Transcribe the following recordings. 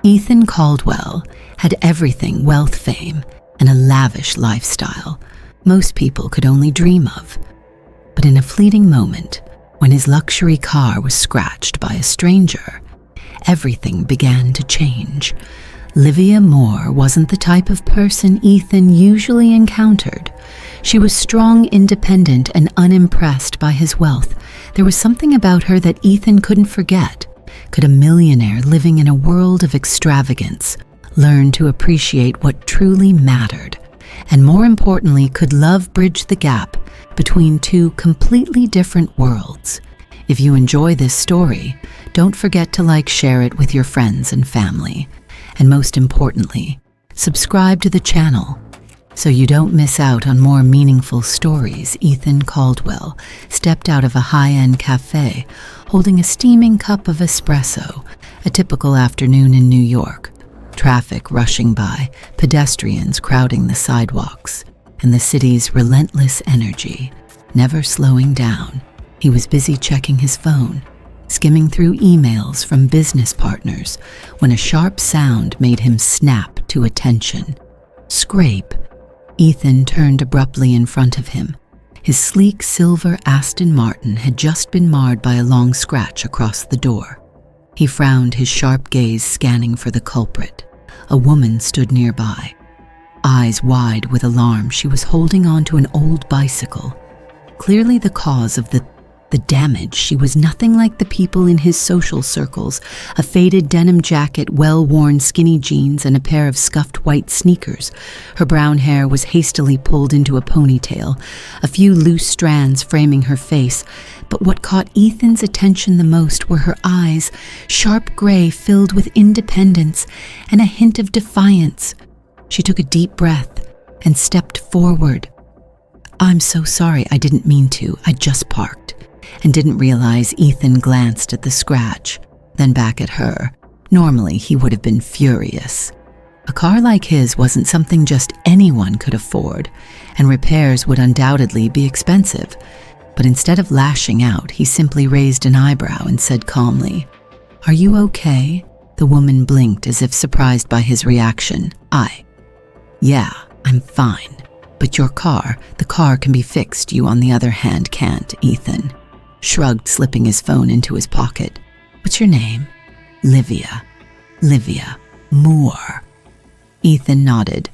Ethan Caldwell had everything: wealth, fame, and a lavish lifestyle most people could only dream of. But in a fleeting moment, when his luxury car was scratched by a stranger, everything began to change. Livia Moore wasn't the type of person Ethan usually encountered. She was strong, independent, and unimpressed by his wealth. There was something about her that Ethan couldn't forget. Could a millionaire living in a world of extravagance learn to appreciate what truly mattered? And more importantly, could love bridge the gap between two completely different worlds? If you enjoy this story, don't forget to share it with your friends and family. And most importantly, subscribe to the channel so you don't miss out on more meaningful stories. Ethan Caldwell stepped out of a high-end cafe holding a steaming cup of espresso, a typical afternoon in New York. Traffic rushing by, pedestrians crowding the sidewalks, and the city's relentless energy never slowing down. He was busy checking his phone, skimming through emails from business partners, when a sharp sound made him snap to attention. Scrape. Ethan turned abruptly in front of him. His sleek silver Aston Martin had just been marred by a long scratch across the door. He frowned, his sharp gaze scanning for the culprit. A woman stood nearby. Eyes wide with alarm, she was holding on to an old bicycle. Clearly the cause of the damage. She was nothing like the people in his social circles: a faded denim jacket, well-worn skinny jeans, and a pair of scuffed white sneakers. Her brown hair was hastily pulled into a ponytail, a few loose strands framing her face. But what caught Ethan's attention the most were her eyes, sharp gray filled with independence and a hint of defiance. She took a deep breath and stepped forward. "I'm so sorry, I didn't mean to. I just parked," and didn't realize Ethan glanced at the scratch, then back at her. Normally, he would have been furious. A car like his wasn't something just anyone could afford, and repairs would undoubtedly be expensive. But instead of lashing out, he simply raised an eyebrow and said calmly, "Are you okay?" The woman blinked as if surprised by his reaction. "Yeah, I'm fine. But your car, the car can be fixed. You, on the other hand, can't." Ethan shrugged, slipping his phone into his pocket. "What's your name?" "Livia Moore." Ethan nodded.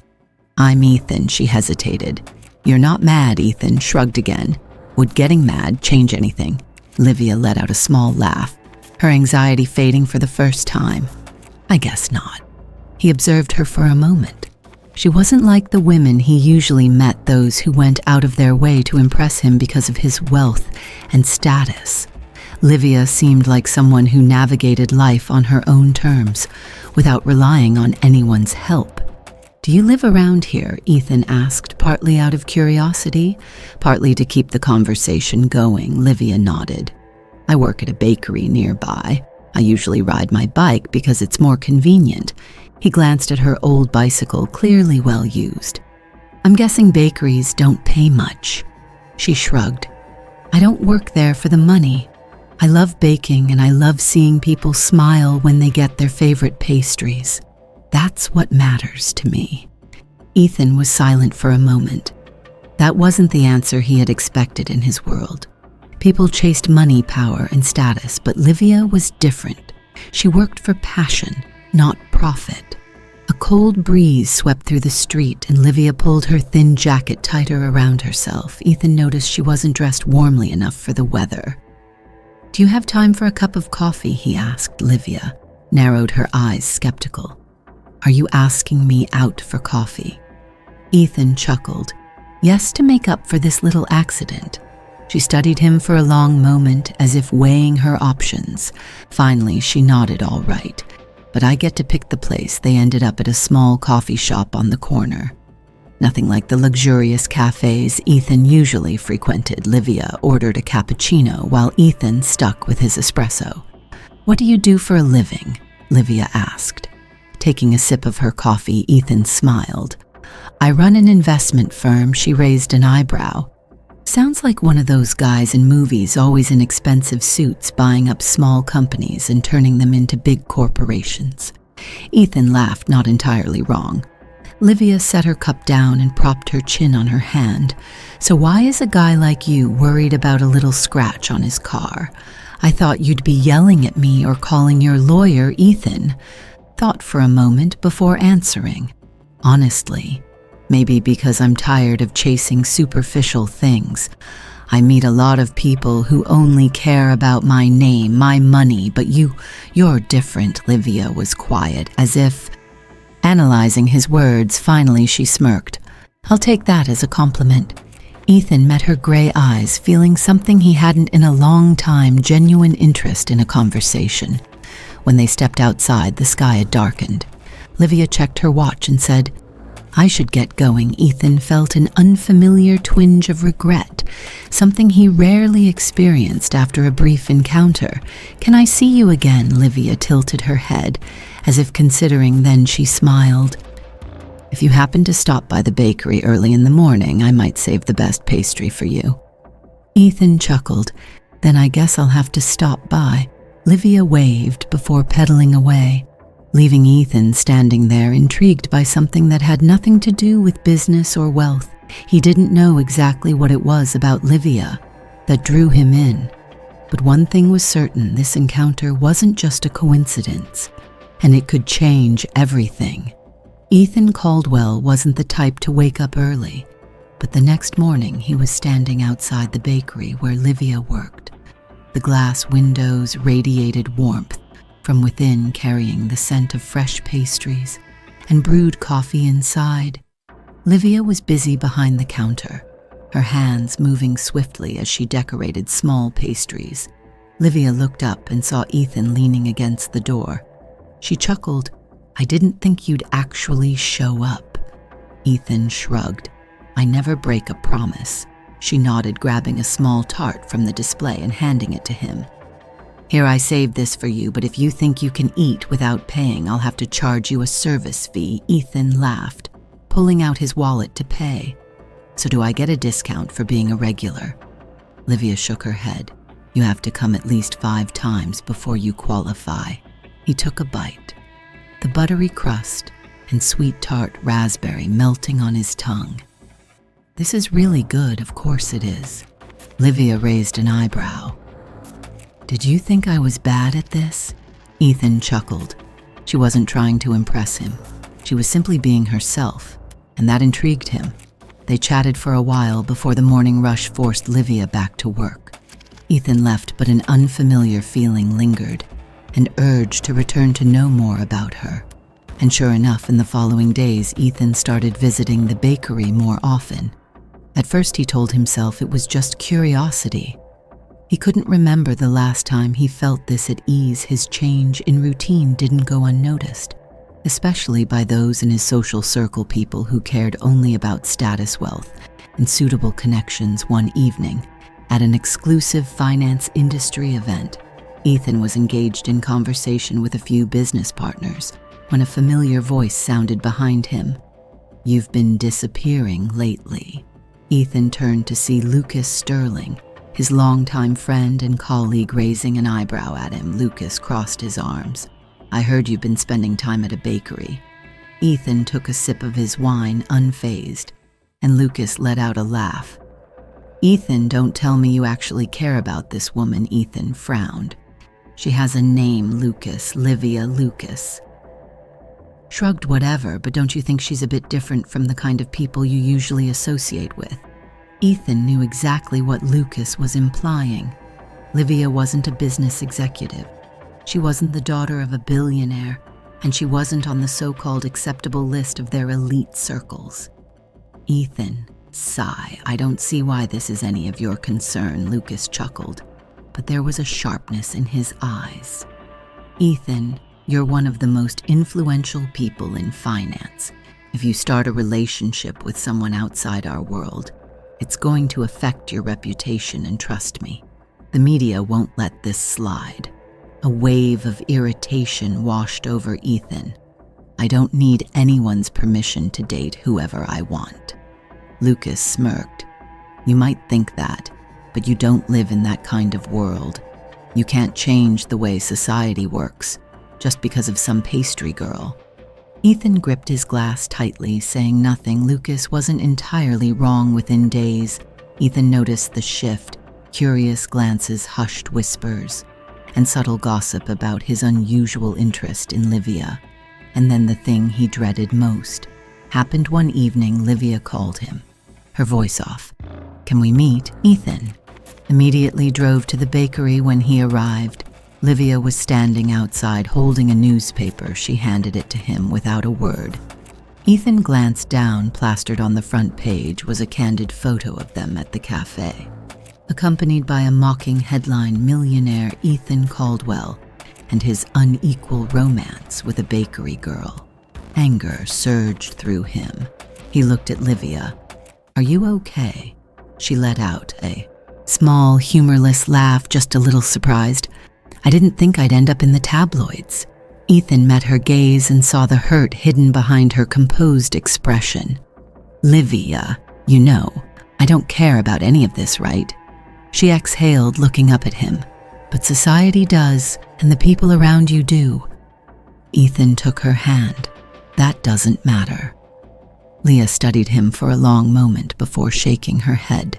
"I'm Ethan." She hesitated. "You're not mad?" Ethan shrugged again. "Would getting mad change anything?" Livia let out a small laugh, her anxiety fading for the first time. "I guess not." He observed her for a moment. She wasn't like the women he usually met, those who went out of their way to impress him because of his wealth and status. Livia seemed like someone who navigated life on her own terms, without relying on anyone's help. "Do you live around here?" Ethan asked, partly out of curiosity, partly to keep the conversation going. Livia nodded. "I work at a bakery nearby. I usually ride my bike because it's more convenient." He glanced at her old bicycle, clearly well used. "I'm guessing bakeries don't pay much." She shrugged. "I don't work there for the money. I love baking, and I love seeing people smile when they get their favorite pastries. That's what matters to me." Ethan was silent for a moment. That wasn't the answer he had expected in his world. People chased money, power, and status, but Livia was different. She worked for passion, not profit. A cold breeze swept through the street, and Livia pulled her thin jacket tighter around herself. Ethan noticed she wasn't dressed warmly enough for the weather. "Do you have time for a cup of coffee?" he asked. Livia narrowed her eyes, skeptical. "Are you asking me out for coffee?" Ethan chuckled. "Yes, to make up for this little accident." She studied him for a long moment, as if weighing her options. Finally, she nodded. "All right, but I get to pick the place." They ended up at a small coffee shop on the corner. Nothing like the luxurious cafes Ethan usually frequented. Livia ordered a cappuccino while Ethan stuck with his espresso. "What do you do for a living?" Livia asked. Taking a sip of her coffee, Ethan smiled. "I run an investment firm." She raised an eyebrow. "Sounds like one of those guys in movies, always in expensive suits, buying up small companies and turning them into big corporations." Ethan laughed, not entirely wrong. Livia set her cup down and propped her chin on her hand. So why is a guy like you worried about a little scratch on his car? I thought you'd be yelling at me or calling your lawyer, Ethan. Thought for a moment before answering. Honestly, maybe because I'm tired of chasing superficial things. I meet a lot of people who only care about my name, my money, but you're different. Livia was quiet, as if analyzing his words. Finally, she smirked. I'll take that as a compliment. Ethan met her gray eyes, feeling something he hadn't in a long time, genuine interest in a conversation. When they stepped outside, the sky had darkened. Livia checked her watch and said, I should get going. Ethan felt an unfamiliar twinge of regret, something he rarely experienced after a brief encounter. Can I see you again? Livia tilted her head, as if considering, then she smiled. If you happen to stop by the bakery early in the morning, I might save the best pastry for you. Ethan chuckled. Then I guess I'll have to stop by. Livia waved before pedaling away, leaving Ethan standing there, intrigued by something that had nothing to do with business or wealth. He didn't know exactly what it was about Livia that drew him in. But one thing was certain, this encounter wasn't just a coincidence, and it could change everything. Ethan Caldwell wasn't the type to wake up early, but the next morning he was standing outside the bakery where Livia worked. The glass windows radiated warmth from within, carrying the scent of fresh pastries and brewed coffee inside. Livia was busy behind the counter, her hands moving swiftly as she decorated small pastries. Livia looked up and saw Ethan leaning against the door. She chuckled. I didn't think you'd actually show up. Ethan shrugged. I never break a promise. She nodded, grabbing a small tart from the display and handing it to him. Here, I saved this for you, but if you think you can eat without paying, I'll have to charge you a service fee. Ethan laughed, pulling out his wallet to pay. So do I get a discount for being a regular? Livia shook her head. You have to come at least 5 times before you qualify. He took a bite. The buttery crust and sweet tart raspberry melting on his tongue. This is really good, of course it is. Livia raised an eyebrow. Did you think I was bad at this? Ethan chuckled. She wasn't trying to impress him. She was simply being herself, and that intrigued him. They chatted for a while before the morning rush forced Livia back to work. Ethan left, but an unfamiliar feeling lingered, an urge to return to know more about her. And sure enough, in the following days, Ethan started visiting the bakery more often. At first, he told himself it was just curiosity. He couldn't remember the last time he felt this at ease. His change in routine didn't go unnoticed, especially by those in his social circle, people who cared only about status, wealth, and suitable connections. One evening, at an exclusive finance industry event, Ethan was engaged in conversation with a few business partners when a familiar voice sounded behind him. You've been disappearing lately. Ethan turned to see Lucas Sterling, his longtime friend and colleague, raising an eyebrow at him. Lucas crossed his arms. I heard you've been spending time at a bakery. Ethan took a sip of his wine, unfazed, and Lucas let out a laugh. Ethan, don't tell me you actually care about this woman. Ethan frowned. She has a name, Lucas. Livia Lucas. Shrugged. Whatever, but don't you think she's a bit different from the kind of people you usually associate with? Ethan knew exactly what Lucas was implying. Livia wasn't a business executive. She wasn't the daughter of a billionaire, and she wasn't on the so-called acceptable list of their elite circles. Ethan, sigh. I don't see why this is any of your concern. Lucas chuckled, but there was a sharpness in his eyes. Ethan, you're one of the most influential people in finance. If you start a relationship with someone outside our world, it's going to affect your reputation, and trust me, the media won't let this slide. A wave of irritation washed over Ethan. I don't need anyone's permission to date whoever I want. Lucas smirked. You might think that, but you don't live in that kind of world. You can't change the way society works. just because of some pastry girl. Ethan gripped his glass tightly, saying nothing. Lucas wasn't entirely wrong. Within days, Ethan noticed the shift, curious glances, hushed whispers, and subtle gossip about his unusual interest in Livia. And then the thing he dreaded most happened one evening. Livia called him, her voice off. "Can we meet?" Ethan immediately drove to the bakery. When he arrived, Livia was standing outside holding a newspaper. She handed it to him without a word. Ethan glanced down. Plastered on the front page was a candid photo of them at the cafe, accompanied by a mocking headline, "Millionaire Ethan Caldwell and his unequal romance with a bakery girl." Anger surged through him. He looked at Livia. "Are you okay?" She let out a small, humorless laugh, just a little surprised. "I didn't think I'd end up in the tabloids." Ethan met her gaze and saw the hurt hidden behind her composed expression. "Livia, you know, I don't care about any of this, right?" She exhaled, looking up at him. "But society does, and the people around you do." Ethan took her hand. "That doesn't matter." Leah studied him for a long moment before shaking her head.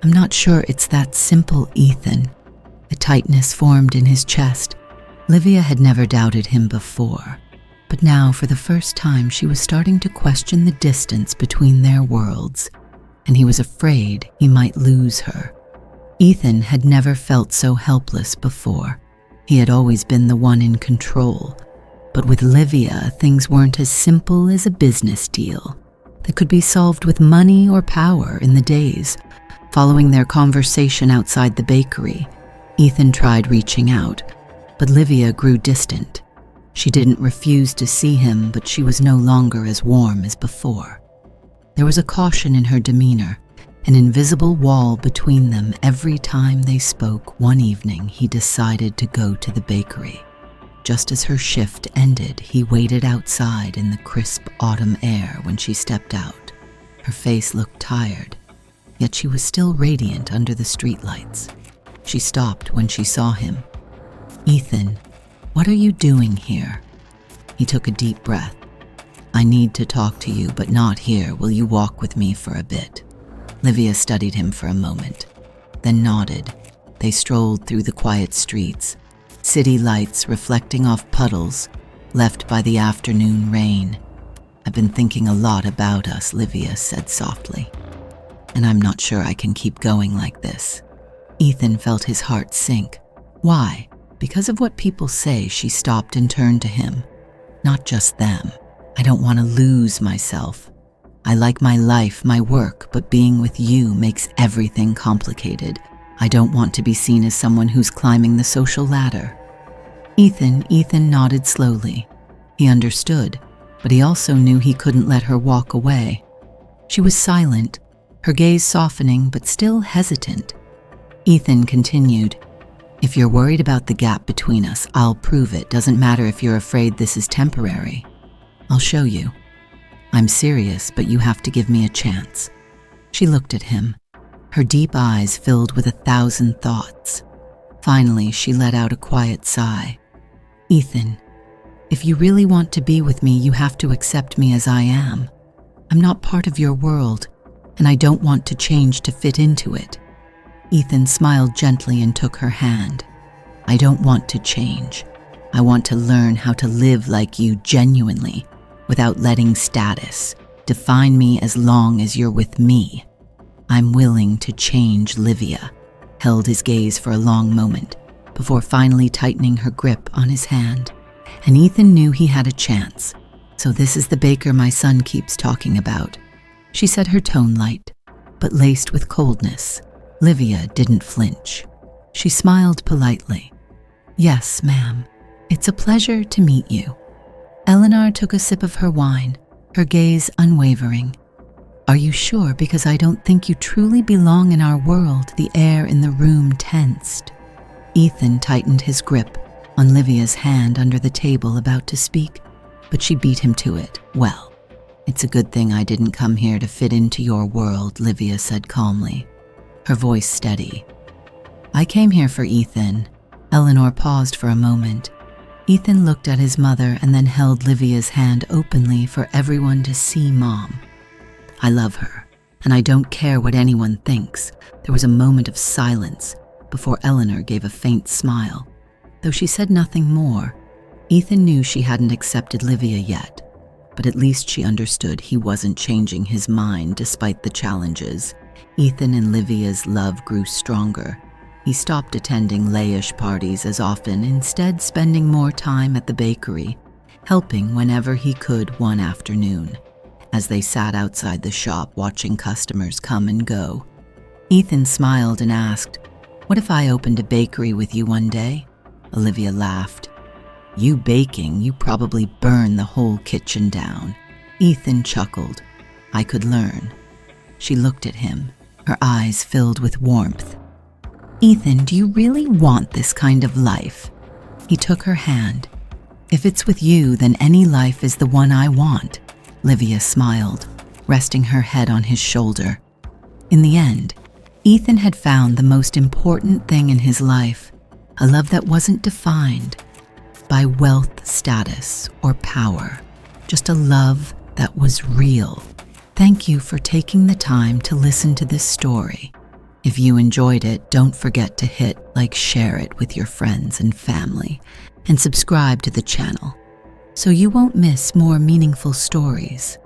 "I'm not sure it's that simple, Ethan." A tightness formed in his chest. Livia had never doubted him before, but now for the first time she was starting to question the distance between their worlds, and he was afraid he might lose her. Ethan had never felt so helpless before. He had always been the one in control, but with Livia, things weren't as simple as a business deal that could be solved with money or power. In the days following their conversation outside the bakery, Ethan tried reaching out, but Livia grew distant. She didn't refuse to see him, but she was no longer as warm as before. There was a caution in her demeanor, an invisible wall between them. Every time they spoke, one evening he decided to go to the bakery. Just as her shift ended, he waited outside in the crisp autumn air. When she stepped out, her face looked tired, yet she was still radiant under the streetlights. She stopped when she saw him. "Ethan, what are you doing here?" He took a deep breath. "I need to talk to you, but not here. Will you walk with me for a bit?" Livia studied him for a moment, then nodded. They strolled through the quiet streets, city lights reflecting off puddles left by the afternoon rain. "I've been thinking a lot about us," Livia said softly, "and I'm not sure I can keep going like this." Ethan felt his heart sink. "Why?" "Because of what people say." She stopped and turned to him. "Not just them. I don't want to lose myself. I like my life, my work, but being with you makes everything complicated. I don't want to be seen as someone who's climbing the social ladder." Ethan nodded slowly. He understood, but he also knew he couldn't let her walk away. She was silent, her gaze softening but still hesitant. Ethan continued, "If you're worried about the gap between us, I'll prove it. Doesn't matter if you're afraid this is temporary. I'll show you. I'm serious, but you have to give me a chance." She looked at him, her deep eyes filled with 1,000 thoughts. Finally, she let out a quiet sigh. "Ethan, if you really want to be with me, you have to accept me as I am. I'm not part of your world, and I don't want to change to fit into it." Ethan smiled gently and took her hand. "I don't want to change. I want to learn how to live like you genuinely, without letting status define me as long as you're with me. I'm willing to change." Livia held his gaze for a long moment before finally tightening her grip on his hand, and Ethan knew he had a chance. "So this is the baker my son keeps talking about," she said, her tone light, but laced with coldness. Livia didn't flinch. She smiled politely. "Yes, ma'am. It's a pleasure to meet you." Eleanor took a sip of her wine, her gaze unwavering. "Are you sure? Because I don't think you truly belong in our world." The air in the room tensed. Ethan tightened his grip on Livia's hand under the table, about to speak, but she beat him to it. "Well, it's a good thing I didn't come here to fit into your world," Livia said calmly, her voice steady. "I came here for Ethan." Eleanor paused for a moment. Ethan looked at his mother and then held Livia's hand openly for everyone to see Mom. I love her, and I don't care what anyone thinks. There was a moment of silence before Eleanor gave a faint smile. Though she said nothing more, Ethan knew she hadn't accepted Livia yet, but at least she understood he wasn't changing his mind despite the challenges. Ethan and Livia's love grew stronger. He stopped attending layish parties as often, instead spending more time at the bakery, helping whenever he could one afternoon. As they sat outside the shop watching customers come and go, Ethan smiled and asked, "What if I opened a bakery with you one day?" Olivia laughed. "You baking, you probably burn the whole kitchen down." Ethan chuckled. "I could learn." She looked at him, her eyes filled with warmth. "Ethan, do you really want this kind of life?" He took her hand. "If it's with you, then any life is the one I want." Livia smiled, resting her head on his shoulder. In the end, Ethan had found the most important thing in his life, a love that wasn't defined by wealth, status, or power, just a love that was real. Thank you for taking the time to listen to this story. If you enjoyed it, don't forget to hit like, share it with your friends and family, and subscribe to the channel so you won't miss more meaningful stories.